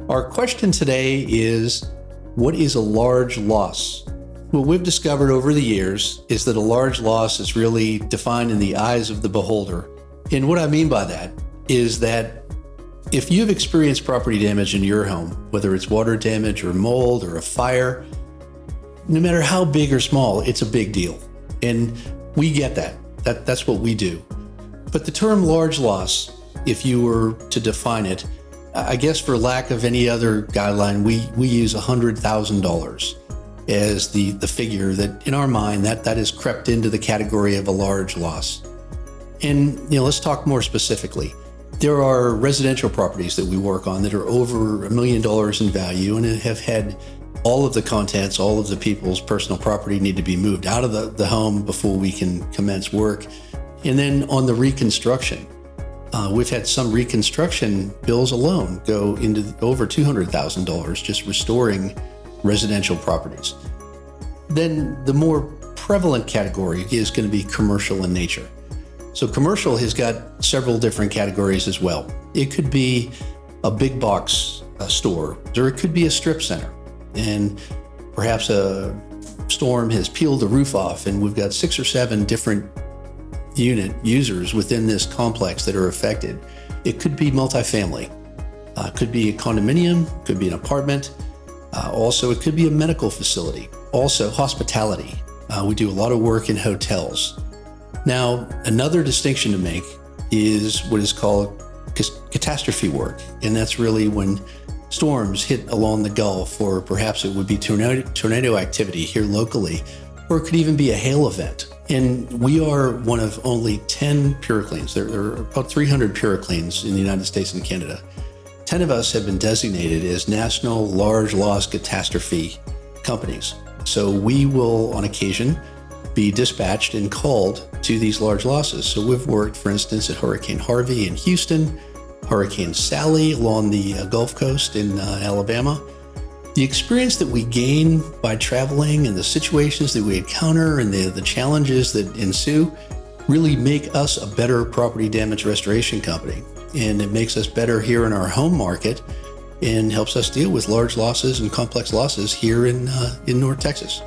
Our question today is, what is a large loss? What we've discovered over the years is that a large loss is really defined in the eyes of the beholder. And what I mean by that is that if you've experienced property damage in your home, whether it's water damage or mold or a fire, no matter how big or small, it's a big deal. And we get that. That's what we do. But the term large loss, if you were to define it, I guess for lack of any other guideline, we use $100,000 as the figure that in our mind that has crept into the category of a large loss. And let's talk more specifically. There are residential properties that we work on that are over $1 million in value and have had all of the contents, all of the people's personal property need to be moved out of the home before we can commence work. And then on the reconstruction, we've had some reconstruction bills alone go into over $200,000 just restoring residential properties. Then the more prevalent category is going to be commercial in nature. So commercial has got several different categories as well. It could be a big box store, or it could be a strip center. And perhaps a storm has peeled the roof off and we've got 6 or 7 different unit users within this complex that are affected. It could be multifamily, could be a condominium, could be an apartment. Also, it could be a medical facility. Also, hospitality. We do a lot of work in hotels. Now, another distinction to make is what is called catastrophe work. And that's really when storms hit along the Gulf, or perhaps it would be tornado activity here locally, or it could even be a hail event. And we are one of only 10 PuroCleans. There are about 300 PuroCleans in the United States and Canada. 10 of us have been designated as national large loss catastrophe companies. So we will, on occasion, be dispatched and called to these large losses. So we've worked, for instance, at Hurricane Harvey in Houston, Hurricane Sally along the Gulf Coast in Alabama. The experience that we gain by traveling and the situations that we encounter and the challenges that ensue really make us a better property damage restoration company. And it makes us better here in our home market and helps us deal with large losses and complex losses here in North Texas.